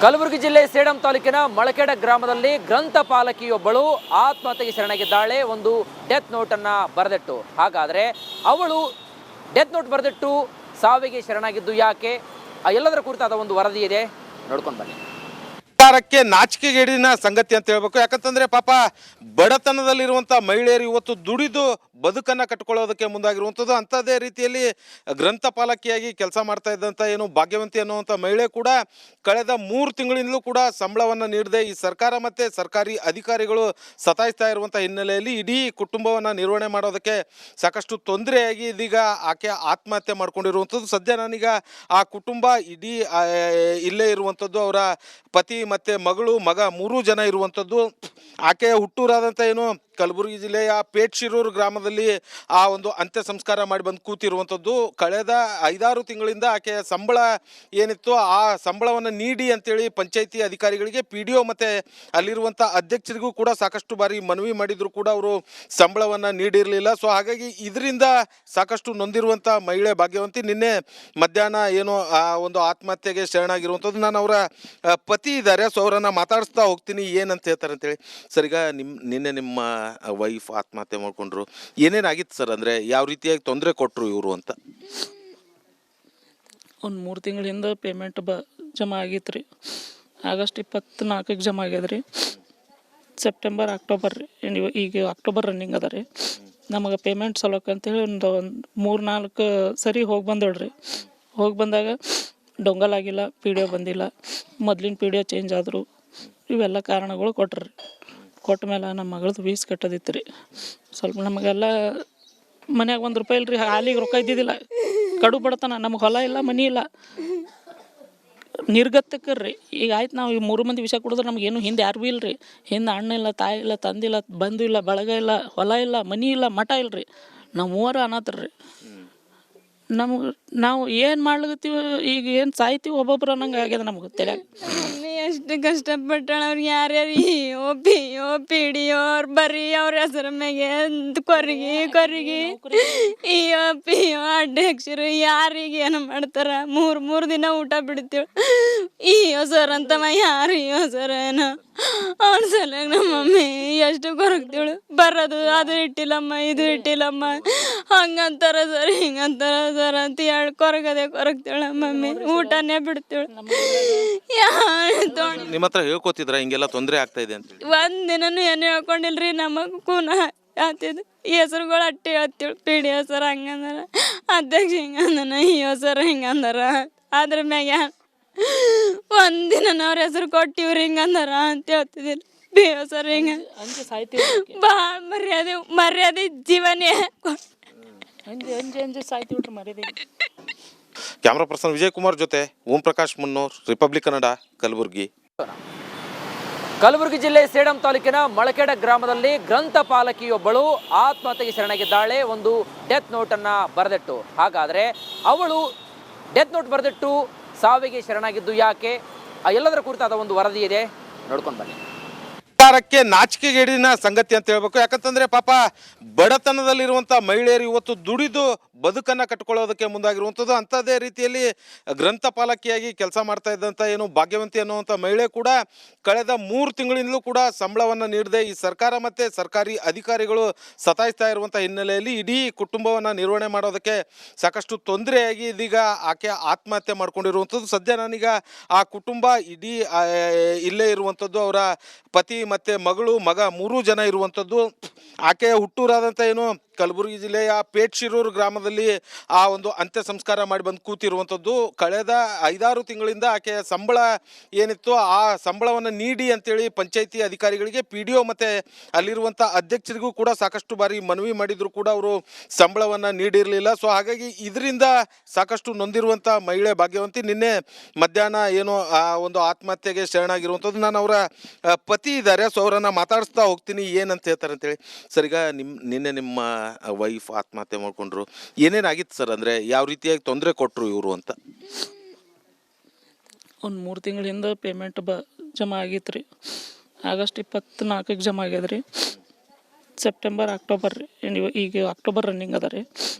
ಕಲಬುರಗಿ ಜಿಲ್ಲೆ ಸೇಡಂ ತಾಲೂಕಿನ ಮಳಕೆಡ ಗ್ರಾಮದಲ್ಲಿ ಗ್ರಂಥಪಾಲಕಿಯೊಬ್ಬಳು ಆತ್ಮಹತ್ಯೆಗೆ ಶರಣಾಗಿದ್ದಾಳೆ. ಒಂದು ಡೆತ್ ನೋಟ್ ಅನ್ನ ಬರೆದಿಟ್ಟು. ಹಾಗಾದ್ರೆ ಅವಳು ಡೆತ್ ನೋಟ್ ಬರೆದಿಟ್ಟು ಸಾವಿಗೆ ಶರಣಾಗಿದ್ದು ಯಾಕೆ? ಎಲ್ಲದರ ಕುರಿತಾದ ಒಂದು ವರದಿ ಇದೆ, ನೋಡ್ಕೊಂಡು ಬನ್ನಿ. ಸರ್ಕಾರಕ್ಕೆ ನಾಚಿಕೆಗೇಡಿನ ಸಂಗತಿ ಅಂತ ಹೇಳ್ಬೇಕು. ಯಾಕಂತಂದ್ರೆ ಪಾಪ ಬಡತನದಲ್ಲಿರುವಂಥ ಮಹಿಳೆಯರು ಇವತ್ತು ದುಡಿದು ಬದುಕನ್ನು ಕಟ್ಕೊಳ್ಳೋದಕ್ಕೆ ಮುಂದಾಗಿರುವಂಥದ್ದು. ಅಂಥದ್ದೇ ರೀತಿಯಲ್ಲಿ ಗ್ರಂಥಪಾಲಕಿಯಾಗಿ ಕೆಲಸ ಮಾಡ್ತಾ ಇದ್ದಂಥ ಭಾಗ್ಯವಂತಿ ಅನ್ನುವಂಥ ಮಹಿಳೆ ಕೂಡ ಕಳೆದ 3 ತಿಂಗಳಿಂದಲೂ ಕೂಡ ಸಂಬಳವನ್ನು ನೀಡದೆ ಈ ಸರ್ಕಾರ ಮತ್ತು ಸರ್ಕಾರಿ ಅಧಿಕಾರಿಗಳು ಸತಾಯಿಸ್ತಾ ಇರುವಂಥ ಹಿನ್ನೆಲೆಯಲ್ಲಿ ಇಡೀ ಕುಟುಂಬವನ್ನು ನಿರ್ವಹಣೆ ಮಾಡೋದಕ್ಕೆ ಸಾಕಷ್ಟು ತೊಂದರೆಯಾಗಿ ಇದೀಗ ಆಕೆ ಆತ್ಮಹತ್ಯೆ ಮಾಡ್ಕೊಂಡಿರುವಂಥದ್ದು. ಸದ್ಯ ನಾನೀಗ ಆ ಕುಟುಂಬ ಇಡೀ ಇಲ್ಲೇ ಇರುವಂಥದ್ದು. ಅವರ ಪತಿ ಮತ್ತು ಮಗಳು ಮಗ 3 ಜನ ಇರುವಂಥದ್ದು. ಆಕೆಯ ಹುಟ್ಟೂರಾದಂಥ ಕಲಬುರಗಿ ಜಿಲ್ಲೆಯ ಪೇಟ್ಶಿರೂರು ಗ್ರಾಮದಲ್ಲಿ ಆ ಒಂದು ಅಂತ್ಯ ಸಂಸ್ಕಾರ ಮಾಡಿ ಬಂದು ಕೂತಿರುವಂಥದ್ದು. ಕಳೆದ 5-6 ತಿಂಗಳಿಂದ ಆಕೆಯ ಸಂಬಳ ಏನಿತ್ತು ಆ ಸಂಬಳವನ್ನು ನೀಡಿ ಅಂತೇಳಿ ಪಂಚಾಯಿತಿ ಅಧಿಕಾರಿಗಳಿಗೆ PDO ಮತ್ತು ಅಲ್ಲಿರುವಂಥ ಅಧ್ಯಕ್ಷರಿಗೂ ಕೂಡ ಸಾಕಷ್ಟು ಬಾರಿ ಮನವಿ ಮಾಡಿದ್ರು ಕೂಡ ಅವರು ಸಂಬಳವನ್ನು ನೀಡಿರಲಿಲ್ಲ. ಸೊ ಹಾಗಾಗಿ ಇದರಿಂದ ಸಾಕಷ್ಟು ನೊಂದಿರುವಂಥ ಮಹಿಳೆ ಭಾಗ್ಯವಂತಿ ನಿನ್ನೆ ಮಧ್ಯಾಹ್ನ ಆ ಒಂದು ಆತ್ಮಹತ್ಯೆಗೆ ಶರಣಾಗಿರುವಂಥದ್ದು. ನಾನು ಅವರ ಪತಿ ಇದ್ದಾರೆ, ಸೊ ಅವರನ್ನು ಮಾತಾಡಿಸ್ತಾ ಹೋಗ್ತೀನಿ ಏನಂತ ಹೇಳ್ತಾರೆ ಅಂತೇಳಿ. ಸರ್, ಈಗ ನಿನ್ನೆ ನಿಮ್ಮ ವೈಫ್ ಆತ್ಮಹತ್ಯೆ ಮಾಡ್ಕೊಂಡ್ರು, ಏನೇನಾಗಿತ್ತು ಸರ್? ಅಂದರೆ ಯಾವ ರೀತಿಯಾಗಿ ತೊಂದರೆ ಕೊಟ್ಟರು ಇವರು ಅಂತ? ಒಂದು 3 ತಿಂಗಳಿಂದ ಪೇಮೆಂಟ್ ಜಮಾ ಆಗಿತ್ತು ರೀ. ಆಗಸ್ಟ್ 24ಗೆ ಜಮಾ ಆಗ್ಯದ ರೀ. ಸೆಪ್ಟೆಂಬರ್ ಅಕ್ಟೋಬರ್ ರೀ, ಈಗ ಅಕ್ಟೋಬರ್ ರನ್ನಿಂಗ್ ಅದ ರೀ. ನಮಗೆ ಪೇಮೆಂಟ್ ಸಲೋಕಂತೇಳಿ ಒಂದು 3-4 ಸರಿ ಹೋಗಿ ಬಂದಳ್ರಿ. ಹೋಗಿ ಬಂದಾಗ ಡೊಂಗಲ್ ಆಗಿಲ್ಲ, PDO ಬಂದಿಲ್ಲ, ಮೊದಲಿನ PDO ಚೇಂಜ್ ಆದರು. ಇವೆಲ್ಲ ಕಾರಣಗಳು ಕೊಟ್ರಿ. ಕೊಟ್ಟ ಮೇಲೆ ನಮ್ಮ ಮಗಳದ್ದು ಫೀಸ್ ಕಟ್ಟೋದಿತ್ತು ರೀ. ಸ್ವಲ್ಪ ನಮಗೆಲ್ಲ ಮನ್ಯಾಗ 1 ರೂಪಾಯಿ ಇಲ್ರಿ, ಹಾಲಿಗೆ ರೊಕ್ಕ ಇದ್ದಿದ್ದಿಲ್ಲ. ಕಡು ಬಡತನ, ನಮಗೆ ಹೊಲ ಇಲ್ಲ, ಮನಿ ಇಲ್ಲ, ನಿರ್ಗತ್ತಕ್ಕರ್ರಿ. ಈಗ ಆಯ್ತು, ನಾವು ಈ 3 ಮಂದಿ ವಿಷ ಕುಡಿದ್ರೆ ನಮಗೇನು ಹಿಂದೆ ಯಾರು ಭೀ ಇಲ್ರಿ. ಹಿಂದೆ ಅಣ್ಣ ಇಲ್ಲ, ತಾಯಿ ಇಲ್ಲ, ತಂದಿಲ್ಲ, ಬಂಧು ಇಲ್ಲ, ಬಳಗ ಇಲ್ಲ, ಹೊಲ ಇಲ್ಲ, ಮನಿ ಇಲ್ಲ, ಮಠ ಇಲ್ರಿ. ನಾವು 3 ಅನಾಥರ್ರಿ. ನಾವು ಏನು ಮಾಡ್ಲಿಕತ್ತೀವಿ, ಈಗ ಏನು ಸಾಯ್ತೀವಿ ಒಬ್ಬೊಬ್ರು ಅನ್ನಂಗೆ ಆಗ್ಯದ ನಮ್ಗೆ ತಲೆಯಾಗ. ಎಷ್ಟು ಕಷ್ಟಪಟ್ಟಾಳ. ಅವ್ರಿಗೆ ಯಾರ್ಯಾರು PDO ಅವ್ರು ಬರ್ರಿ ಅವ್ರ ಹೆಸರ ಮ್ಯಾಗೆ ಕೊರಗಿ PO ಅಧ್ಯಕ್ಷರು ಯಾರಿಗೆ ಏನು ಮಾಡ್ತಾರ. 3 ದಿನ ಊಟ ಬಿಡ್ತೀವಿ. ಸರ್ ಅಂತಮ್ಮ ಯಾರು ಸರ್ ಏನೋ ಅವ್ನ ಸಲ ನಮ್ಮ ಮಮ್ಮಿ ಎಷ್ಟು ಕೊರಗ್ತೀವಳು. ಬರೋದು ಅದು ಇಟ್ಟಿಲ್ಲಮ್ಮ, ಇದು ಇಟ್ಟಿಲ್ಲಮ್ಮ, ಹಂಗಂತಾರ ಸರ್, ಹಿಂಗಂತಾರ ಸರ್ ಅಂತ ಹೇಳಿ ಕೊರಗ್ತೀವಳ ಮಮ್ಮಿ. ಊಟನೇ ಬಿಡ್ತೀವಳು. ನಿಮ್ಮ ಹತ್ರ ಹೇಳ್ಕೊತಿದ್ರ ಹಿಂಗೆಲ್ಲ ತೊಂದರೆ ಆಗ್ತಾ ಇದೆ ಅಂತ? ಒಂದಿನೂ ಏನು ಹೇಳ್ಕೊಂಡಿಲ್ರಿ. ನಮಗೆ ಕೂನ ಆತಿದ್ದು ಹೆಸರುಗಳು ಅಟ್ಟಿ ಹೇಳ್ತೀವಿ. PDO ಸರ್ ಹಂಗಂದಾರ, ಅಧ್ಯಕ್ಷ ಹಿಂಗಂದನ, ಸರ್ ಹಿಂಗಂದಾರ. ಅದ್ರ ಮ್ಯಾಗ ಒಂದಿನ ಅವ್ರ ಹೆಸರು ಕೊಟ್ಟಿವ್ರಿ ಹಿಂಗಂದಾರ ಅಂತ ಹೇಳ್ತಿದ್ದಿಲ್ಲ. PO ಸರ್ ಹಿಂಗ ಭಾಳ ಮರ್ಯಾದೆ ಜೀವನೇ ಸಾಯ್ತೀವಿ ಮರ್ಯಾದೆ. ಕ್ಯಾಮ್ರಾ ಪರ್ಸನ್ ವಿಜಯ್ ಕುಮಾರ್ ಜೊತೆ ಓಂ ಪ್ರಕಾಶ್ ಮುನ್ನೂರ್, ರಿಪಬ್ಲಿಕ್ ಕನ್ನಡ, ಕಲಬುರಗಿ. ಕಲಬುರಗಿ ಜಿಲ್ಲೆ ಸೇಡಂ ತಾಲೂಕಿನ ಮಳಕೆಡ ಗ್ರಾಮದಲ್ಲಿ ಗ್ರಂಥಪಾಲಕಿಯೊಬ್ಬಳು ಆತ್ಮಹತ್ಯೆಗೆ ಶರಣಾಗಿದ್ದಾಳೆ. ಒಂದು ಡೆತ್ ನೋಟ್ ಅನ್ನ ಬರೆದಿಟ್ಟು. ಹಾಗಾದ್ರೆ ಅವಳು ಡೆತ್ ನೋಟ್ ಬರೆದಿಟ್ಟು ಸಾವಿಗೆ ಶರಣಾಗಿದ್ದು ಯಾಕೆ? ಎಲ್ಲದರ ಕುರಿತಾದ ಒಂದು ವರದಿ ಇದೆ, ನೋಡ್ಕೊಂಡು ಬನ್ನಿ. ಸರ್ಕಾರಕ್ಕೆ ನಾಚಿಕೆಗೇಡಿನ ಸಂಗತಿ ಅಂತ ಹೇಳ್ಬೇಕು. ಯಾಕಂತಂದ್ರೆ ಪಾಪ ಬಡತನದಲ್ಲಿರುವಂಥ ಮಹಿಳೆಯರು ಇವತ್ತು ದುಡಿದು ಬದುಕನ್ನು ಕಟ್ಕೊಳ್ಳೋದಕ್ಕೆ ಮುಂದಾಗಿರುವಂಥದ್ದು. ಅಂಥದ್ದೇ ರೀತಿಯಲ್ಲಿ ಗ್ರಂಥಪಾಲಕಿಯಾಗಿ ಕೆಲಸ ಮಾಡ್ತಾ ಇದ್ದಂಥ ಭಾಗ್ಯವಂತಿ ಅನ್ನುವಂಥ ಮಹಿಳೆ ಕೂಡ ಕಳೆದ 3 ತಿಂಗಳಿಂದಲೂ ಕೂಡ ಸಂಬಳವನ್ನು ನೀಡದೆ ಈ ಸರ್ಕಾರ ಮತ್ತು ಸರ್ಕಾರಿ ಅಧಿಕಾರಿಗಳು ಸತಾಯಿಸ್ತಾ ಇರುವಂಥ ಹಿನ್ನೆಲೆಯಲ್ಲಿ ಇಡೀ ಕುಟುಂಬವನ್ನು ನಿರ್ವಹಣೆ ಮಾಡೋದಕ್ಕೆ ಸಾಕಷ್ಟು ತೊಂದರೆಯಾಗಿ ಇದೀಗ ಆಕೆ ಆತ್ಮಹತ್ಯೆ ಮಾಡ್ಕೊಂಡಿರುವಂಥದ್ದು. ಸದ್ಯ ನಾನೀಗ ಆ ಕುಟುಂಬ ಇಡೀ ಇಲ್ಲೇ ಇರುವಂಥದ್ದು. ಅವರ ಪತಿ ಮತ್ತು ಮಗಳು ಮಗ 3 ಜನ ಇರುವಂಥದ್ದು. ಆಕೆಯ ಹುಟ್ಟೂರಾದಂಥ ಕಲಬುರಗಿ ಜಿಲ್ಲೆಯ ಪೇಟ್ಶಿರೂರು ಗ್ರಾಮದಲ್ಲಿ ಆ ಒಂದು ಅಂತ್ಯ ಸಂಸ್ಕಾರ ಮಾಡಿ ಬಂದು ಕೂತಿರುವಂಥದ್ದು. ಕಳೆದ 5-6 ತಿಂಗಳಿಂದ ಆಕೆಯ ಸಂಬಳ ಏನಿತ್ತು ಆ ಸಂಬಳವನ್ನು ನೀಡಿ ಅಂತೇಳಿ ಪಂಚಾಯಿತಿ ಅಧಿಕಾರಿಗಳಿಗೆ PDO ಮತ್ತು ಅಲ್ಲಿರುವಂಥ ಅಧ್ಯಕ್ಷರಿಗೂ ಕೂಡ ಸಾಕಷ್ಟು ಬಾರಿ ಮನವಿ ಮಾಡಿದ್ರು ಕೂಡ ಅವರು ಸಂಬಳವನ್ನು ನೀಡಿರಲಿಲ್ಲ. ಸೊ ಹಾಗಾಗಿ ಇದರಿಂದ ಸಾಕಷ್ಟು ನೊಂದಿರುವಂಥ ಮಹಿಳೆ ಭಾಗ್ಯವಂತಿ ನಿನ್ನೆ ಮಧ್ಯಾಹ್ನ ಆ ಒಂದು ಆತ್ಮಹತ್ಯೆಗೆ ಶರಣಾಗಿರುವಂಥದ್ದು. ನಾನು ಅವರ ಪತಿ ಇದ್ದಾರೆ, ಸೊ ಅವರನ್ನು ಮಾತಾಡಿಸ್ತಾ ಹೋಗ್ತೀನಿ ಏನಂತ ಹೇಳ್ತಾರೆ ಅಂತೇಳಿ. ಸರ್, ಈಗ ನಿನ್ನೆ ನಿಮ್ಮ ವೈಫ್ ಆತ್ಮಹತ್ಯೆ ಮಾಡ್ಕೊಂಡ್ರು, ಏನೇನಾಗಿತ್ತು ಸರ್? ಅಂದರೆ ಯಾವ ರೀತಿಯಾಗಿ ತೊಂದರೆ ಕೊಟ್ಟರು ಇವರು ಅಂತ? ಒಂದು 3 ತಿಂಗಳಿಂದ ಪೇಮೆಂಟ್ ಜಮಾ ಆಗಿತ್ತು ರೀ. ಆಗಸ್ಟ್ 24ಗೆ ಜಮಾ ಆಗ್ಯದ ರೀ. ಸೆಪ್ಟೆಂಬರ್ ಅಕ್ಟೋಬರ್ ರೀ, ಈಗ ಅಕ್ಟೋಬರ್ ರನ್ನಿಂಗ್ ಅದ ರೀ.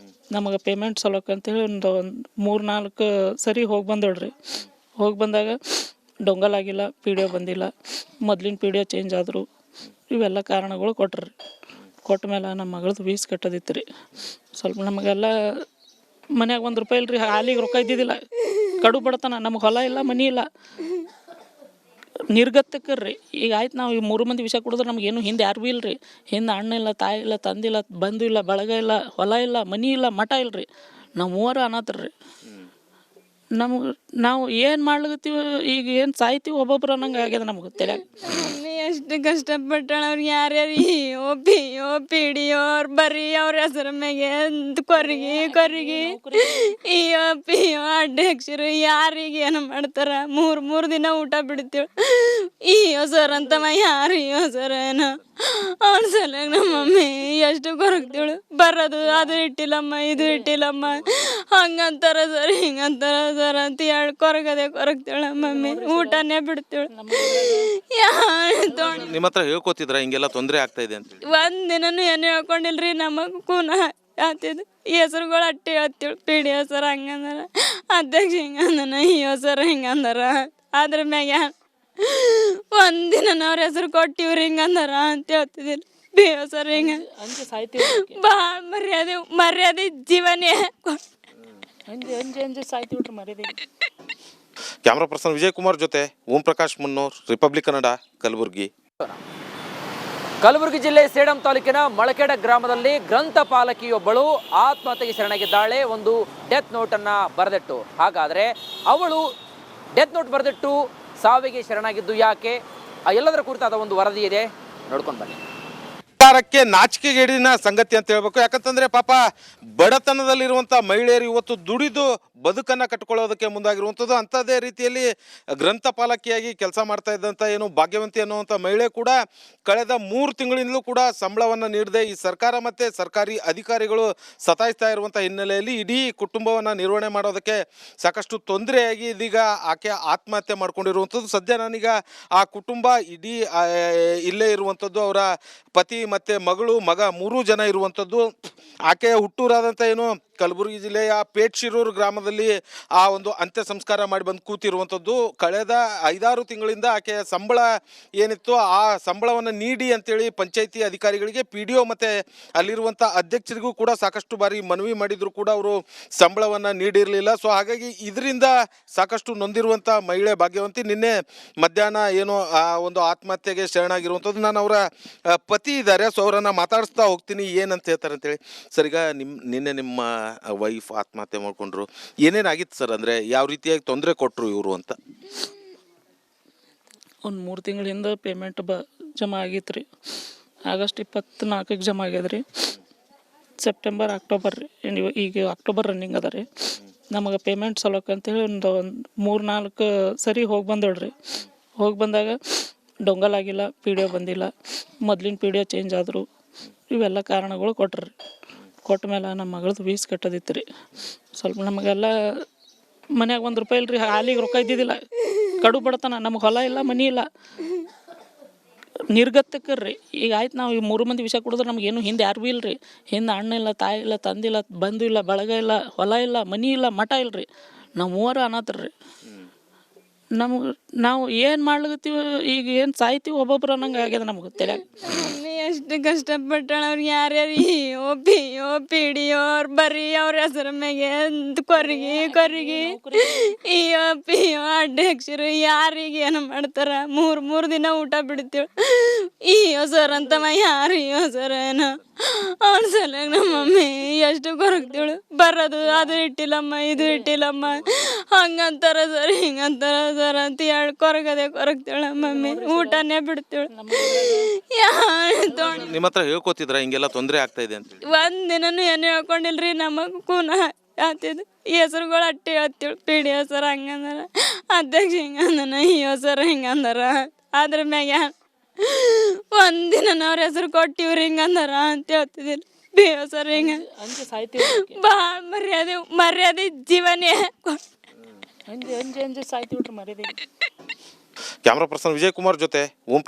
ನಮಗೆ ಪೇಮೆಂಟ್ ಸಲೋಕಂತೇಳಿ ಒಂದು 3-4 ಸರಿ ಹೋಗಿ ಬಂದಳ್ರಿ. ಹೋಗಿ ಬಂದಾಗ ಡೊಂಗಲ್ ಆಗಿಲ್ಲ, ಪಿ ಡಿ ಒ ಬಂದಿಲ್ಲ, ಮೊದ್ಲಿನ ಪಿ ಡಿ ಒ ಚೇಂಜ್ ಆದರು, ಇವೆಲ್ಲ ಕಾರಣಗಳು ಕೊಟ್ರಿ. ಕೊಟ್ಟ ಮೇಲೆ ನಮ್ಮ ಮಗಳದ್ದು ಫೀಸ್ ಕಟ್ಟೋದಿತ್ತು ರೀ. ಸ್ವಲ್ಪ ನಮಗೆಲ್ಲ ಮನ್ಯಾಗ ₹1 ಇಲ್ರಿ, ಹಾಲಿಗೆ ರೊಕ್ಕ ಇದ್ದಿದ್ದಿಲ್ಲ. ಕಡು ಬಡತನ, ನಮಗೆ ಹೊಲ ಇಲ್ಲ, ಮನಿ ಇಲ್ಲ, ನಿರ್ಗತ್ತಕ್ಕೆ ರೀ. ಈಗ ಆಯ್ತು, ನಾವು ಈ 3 ಮಂದಿ ವಿಷ ಕುಡಿದ್ರೆ ನಮಗೇನು ಹಿಂದೆ ಯಾರು ಭೀ ಇಲ್ರಿ. ಹಿಂದೆ ಅಣ್ಣ ಇಲ್ಲ, ತಾಯಿ ಇಲ್ಲ, ತಂದಿಲ್ಲ, ಬಂಧು ಇಲ್ಲ, ಬಳಗ ಇಲ್ಲ, ಹೊಲ ಇಲ್ಲ, ಮನಿ ಇಲ್ಲ, ಮಠ ಇಲ್ರಿ. ನಾವು 3 ಅನಾಥರು ರೀ. ನಾವು ಏನು ಮಾಡ್ಲಿಕತ್ತೀವಿ, ಈಗ ಏನು ಸಾಯ್ತೀವಿ ಒಬ್ಬೊಬ್ರು ಅನ್ನಂಗೆ ಆಗ್ಯದ ನಮ್ಗೆ ತಲೆಯಾಗ. ಮಮ್ಮಿ ಎಷ್ಟು ಕಷ್ಟಪಟ್ಟಾಳ. ಅವ್ರಿಗೆ ಯಾರ್ಯಾರು ಪಿ ಡಿ ಒ ಅವ್ರು ಬರೀ ಅವ್ರ ಹೆಸರ ಮ್ಯಾಗೆ ಕೊರಗಿ ಈ ಪಿ ಒ ಅಧ್ಯಕ್ಷರು ಯಾರಿಗೆ ಏನು ಮಾಡ್ತಾರ. ಮೂರು ದಿನ ಊಟ ಬಿಡ್ತೀವಿ. ಈ ಸರ್ ಅಂತವ ಯಾರು ಸರ್ ಏನೋ ಅವ್ನ ಸಲುವಾಗಿ ನಮ್ಮ ಮಮ್ಮಿ ಎಷ್ಟು ಕೊರಗ್ತೀವಳು. ಬರೋದು ಅದು ಇಟ್ಟಿಲ್ಲಮ್ಮ, ಇದು ಇಟ್ಟಿಲ್ಲಮ್ಮ, ಹಂಗಂತಾರ ಸರ್, ಹಿಂಗಂತಾರ ಸರ್ ಅಂತ ಹೇಳಿ ಕೊರಗ್ತಾಳ ಮಮ್ಮಿ. ಊಟನೇ ಬಿಡ್ತೀವಳು. ನಿಮ್ಮ ಹತ್ರ ಹೇಳ್ಕೊತಿದ್ರ ಹಿಂಗೆಲ್ಲ ತೊಂದರೆ ಆಗ್ತಾ ಇದೆ ಅಂತ? ಒಂದಿನೂ ಏನು ಹೇಳ್ಕೊಂಡಿಲ್ರಿ. ನಮಗೆ ಕೂನ ಆತಿದ್ದು ಹೆಸರುಗಳು ಅಟ್ಟಿ ಹೇಳ್ತೀವಿ. ಪಿ ಡಿ ಒ ಸರ್ ಹಂಗಂದಾರ, ಅಧ್ಯಕ್ಷ ಹಿಂಗಂದನ, ಈ ಸರ್ ಹಿಂಗಂದಾರ. ಅದ್ರ ಮ್ಯಾಗ ಒಂದಿನ ಅವ್ರ ಹೆಸರು ಕೊಟ್ಟಿವ್ರಿ ಹಿಂಗಂದಾರ ಅಂತ ಹೇಳ್ತಿದ್ದಿಲ್ಲ. ಪಿ ಒ ಸರ್ ಹಿಂಗ ಭಾಳ ಮರ್ಯಾದೆ ಜೀವನೇ ಸಾಯ್ತೀವಿ ಮರ್ಯಾದೆ. ಕ್ಯಾಮ್ರಾ ಪರ್ಸನ್ ವಿಜಯ್ ಕುಮಾರ್ ಜೊತೆ ಓಂ ಪ್ರಕಾಶ್ ಮುನ್ನೂರ್, ರಿಪಬ್ಲಿಕ್ ಕನ್ನಡ, ಕಲಬುರಗಿ. ಕಲಬುರಗಿ ಜಿಲ್ಲೆ ಸೇಡಂ ತಾಲೂಕಿನ ಮಳಕೆಡ ಗ್ರಾಮದಲ್ಲಿ ಗ್ರಂಥಪಾಲಕಿಯೊಬ್ಬಳು ಆತ್ಮಹತ್ಯೆಗೆ ಶರಣಾಗಿದ್ದಾಳೆ. ಒಂದು ಡೆತ್ ನೋಟನ್ನು ಬರೆದಿಟ್ಟು. ಹಾಗಾದರೆ ಅವಳು ಡೆತ್ ನೋಟ್ ಬರೆದಿಟ್ಟು ಸಾವಿಗೆ ಶರಣಾಗಿದ್ದು ಯಾಕೆ? ಎಲ್ಲದರ ಕುರಿತಾದ ಒಂದು ವರದಿ ಇದೆ, ನೋಡ್ಕೊಂಡು ಬನ್ನಿ. ಸರ್ಕಾರಕ್ಕೆ ನಾಚಿಕೆಗೇಡಿನ ಸಂಗತಿ ಅಂತ ಹೇಳ್ಬೇಕು. ಯಾಕಂತಂದ್ರೆ ಪಾಪ ಬಡತನದಲ್ಲಿರುವಂಥ ಮಹಿಳೆಯರು ಇವತ್ತು ದುಡಿದು ಬದುಕನ್ನು ಕಟ್ಕೊಳ್ಳೋದಕ್ಕೆ ಮುಂದಾಗಿರುವಂಥದ್ದು. ಅಂಥದ್ದೇ ರೀತಿಯಲ್ಲಿ ಗ್ರಂಥಪಾಲಕಿಯಾಗಿ ಕೆಲಸ ಮಾಡ್ತಾ ಇದ್ದಂಥ ಭಾಗ್ಯವಂತಿ ಅನ್ನುವಂಥ ಮಹಿಳೆ ಕೂಡ ಕಳೆದ 3 ತಿಂಗಳಿಂದಲೂ ಕೂಡ ಸಂಬಳವನ್ನು ನೀಡದೆ ಈ ಸರ್ಕಾರ ಮತ್ತು ಸರ್ಕಾರಿ ಅಧಿಕಾರಿಗಳು ಸತಾಯಿಸ್ತಾ ಇರುವಂಥ ಹಿನ್ನೆಲೆಯಲ್ಲಿ ಇಡೀ ಕುಟುಂಬವನ್ನು ನಿರ್ವಹಣೆ ಮಾಡೋದಕ್ಕೆ ಸಾಕಷ್ಟು ತೊಂದರೆಯಾಗಿ ಇದೀಗ ಆಕೆ ಆತ್ಮಹತ್ಯೆ ಮಾಡ್ಕೊಂಡಿರುವಂಥದ್ದು. ಸದ್ಯ ನಾನೀಗ ಆ ಕುಟುಂಬ ಇಡೀ ಇಲ್ಲೇ ಇರುವಂಥದ್ದು. ಅವರ ಪತಿ ಮತ್ತು ಮಗ 3 ಜನ ಇರುವಂಥದ್ದು. ಆಕೆಯ ಹುಟ್ಟೂರಾದಂಥ ಕಲಬುರಗಿ ಜಿಲ್ಲೆಯ ಪೇಟ್ಶಿರೂರು ಗ್ರಾಮದಲ್ಲಿ ಆ ಒಂದು ಅಂತ್ಯ ಸಂಸ್ಕಾರ ಮಾಡಿ ಬಂದು ಕೂತಿರುವಂಥದ್ದು. ಕಳೆದ 5-6 ತಿಂಗಳಿಂದ ಆಕೆಯ ಸಂಬಳ ಏನಿತ್ತು ಆ ಸಂಬಳವನ್ನು ನೀಡಿ ಅಂತೇಳಿ ಪಂಚಾಯಿತಿ ಅಧಿಕಾರಿಗಳಿಗೆ, ಪಿ ಡಿ ಒ ಮತ್ತು ಅಲ್ಲಿರುವಂಥ ಅಧ್ಯಕ್ಷರಿಗೂ ಕೂಡ ಸಾಕಷ್ಟು ಬಾರಿ ಮನವಿ ಮಾಡಿದ್ರು ಕೂಡ ಅವರು ಸಂಬಳವನ್ನು ನೀಡಿರಲಿಲ್ಲ. ಸೊ ಹಾಗಾಗಿ ಇದರಿಂದ ಸಾಕಷ್ಟು ನೊಂದಿರುವಂಥ ಮಹಿಳೆ ಭಾಗ್ಯವಂತಿ ನಿನ್ನೆ ಮಧ್ಯಾಹ್ನ ಆ ಒಂದು ಆತ್ಮಹತ್ಯೆಗೆ ಶರಣಾಗಿರುವಂಥದ್ದು. ನಾನು ಅವರ ಪತಿ ಇದ್ದಾರೆ, ಸೊ ಅವರನ್ನು ಮಾತಾಡಿಸ್ತಾ ಹೋಗ್ತೀನಿ ಏನಂತ ಹೇಳ್ತಾರೆ ಅಂತೇಳಿ. ಸರ್, ಈಗ ನಿನ್ನೆ ನಿಮ್ಮ ವೈಫ್ ಆತ್ಮಹತ್ಯೆ ಮಾಡ್ಕೊಂಡ್ರು, ಏನೇನಾಗಿತ್ತು ಸರ್? ಅಂದರೆ ಯಾವ ರೀತಿಯಾಗಿ ತೊಂದರೆ ಕೊಟ್ಟರು ಇವರು ಅಂತ? ಒಂದು 3 ತಿಂಗಳ ಹಿಂದೆ ಪೇಮೆಂಟ್ ಜಮಾ ಆಗಿತ್ತು ರೀ. ಆಗಸ್ಟ್ 24ಗೆ ಜಮಾ ಆಗ್ಯದ ರೀ. ಸೆಪ್ಟೆಂಬರ್ ಅಕ್ಟೋಬರ್ ರೀ, ಈಗ ಅಕ್ಟೋಬರ್ ರನ್ನಿಂಗ್ ಅದ ರೀ. ನಮಗೆ ಪೇಮೆಂಟ್ ಸಲುವಾಗಿ ಅಂತೇಳಿ ಒಂದು 3-4 ಸರಿ ಹೋಗಿ ಬಂದಳ್ರಿ. ಹೋಗಿ ಬಂದಾಗ ಡೊಂಗಲ್ ಆಗಿಲ್ಲ, ಪಿ ಡಿ ಒ ಬಂದಿಲ್ಲ, ಮೊದ್ಲಿನ ಪಿ ಡಿ ಒ ಚೇಂಜ್ ಆದರು, ಇವೆಲ್ಲ ಕಾರಣಗಳು ಕೊಟ್ರಿ. ಕೊಟ್ಟ ಮೇಲೆ ನಮ್ಮ ಮಗಳದ್ದು ಫೀಸ್ ಕಟ್ಟೋದಿತ್ತು ರೀ. ಸ್ವಲ್ಪ ನಮಗೆಲ್ಲ ಮನ್ಯಾಗ ₹1 ಇಲ್ರಿ, ಹಾಲಿಗೆ ರೊಕ್ಕ ಇದ್ದಿದ್ದಿಲ್ಲ. ಕಡು ಬಡತನ, ನಮಗೆ ಹೊಲ ಇಲ್ಲ, ಮನಿ ಇಲ್ಲ, ನಿರ್ಗತ್ತಕ್ಕೆ ರೀ. ಈಗ ಆಯ್ತು, ನಾವು ಈ 3 ಮಂದಿ ವಿಷ ಕುಡಿದ್ರೆ ನಮಗೇನು ಹಿಂದೆ ಯಾರು ಭೀ ಇಲ್ರಿ. ಹಿಂದೆ ಅಣ್ಣ ಇಲ್ಲ, ತಾಯಿ ಇಲ್ಲ, ತಂದಿಲ್ಲ, ಬಂಧು ಇಲ್ಲ, ಬಳಗ ಇಲ್ಲ, ಹೊಲ ಇಲ್ಲ, ಮನಿ ಇಲ್ಲ, ಮಠ ಇಲ್ರಿ. ನಾವು 3 ಅನಾಥರು ರೀ. ನಾವು ಏನು ಮಾಡ್ಲಿಕತ್ತೀವಿ, ಈಗ ಏನು ಸಾಯ್ತೀವಿ ಒಬ್ಬೊಬ್ರು ಅನ್ನಂಗೆ ಆಗ್ಯದ ನಮ್ಗೆ ತಲೆಯಾಗ. ಮಮ್ಮಿ ಎಷ್ಟು ಕಷ್ಟಪಟ್ಟಾಳ. ಅವ್ರಿಗೆ ಯಾರ್ಯಾರು ಪಿ ಡಿ ಒ ಅವ್ರು ಬರೀ ಅವ್ರ ಹೆಸರ ಮ್ಯಾಗೆ ಕೊರಗಿ ಈ ಪಿ ಒ ಅಧ್ಯಕ್ಷರು ಯಾರಿಗೆ ಏನು ಮಾಡ್ತಾರ. ಮೂರು ದಿನ ಊಟ ಬಿಡ್ತೀವಿ. ಈ ಸರ್ ಅಂತವ ಯಾರು ಸರ್ ಏನೋ ಅವ್ನ ಸಲುವಾಗಿ ನಮ್ಮ ಮಮ್ಮಿ ಎಷ್ಟು ಕೊರಗ್ತೀವಳು. ಬರೋದು ಅದು ಇಟ್ಟಿಲ್ಲಮ್ಮ, ಇದು ಇಟ್ಟಿಲ್ಲಮ್ಮ, ಹಂಗಂತಾರ ಸರ್, ಹಿಂಗಂತಾರ ಸರ್ ಅಂತ ಹೇಳಿ ಕೊರಗ್ತಾಳ ಮಮ್ಮಿ. ಊಟನೇ ಬಿಡ್ತೀವಳು. ನಿಮ್ಮ ಹತ್ರ ಹೇಳ್ಕೊತಿದ್ರ ಹಿಂಗೆಲ್ಲ ತೊಂದರೆ ಆಗ್ತಾ ಇದೆ ಅಂತ? ಒಂದಿನೂ ಏನು ಹೇಳ್ಕೊಂಡಿಲ್ರಿ. ನಮಗೆ ಕೂನ ಆತಿದ್ದು ಹೆಸರುಗಳು ಅಟ್ಟಿ ಹೇಳ್ತೀವಿ. ಪಿ ಡಿ ಒ ಸರ್ ಹಂಗಂದಾರ, ಅಧ್ಯಕ್ಷ ಹಿಂಗಂದನ, ಈ ಸರ್ ಹಿಂಗಂದಾರ. ಅದ್ರ ಮ್ಯಾಗ ಒಂದಿನ ಅವ್ರ ಹೆಸರು ಕೊಟ್ಟಿವ್ರಿ ಹಿಂಗಂದಾರ ಅಂತ ಹೇಳ್ತಿದ್ದಿಲ್ಲ. ಪಿ ಒ ಸರ್ ಹಿಂಗ ಭಾಳ ಮರ್ಯಾದೆ ಜೀವನೇ ಸಾಯ್ತೀವಿ ಮರ್ಯಾದೆ. ಕ್ಯಾಮ್ರಾ ಪರ್ಸನ್ ವಿಜಯ್ ಕುಮಾರ್ ಜೊತೆ ಓಂ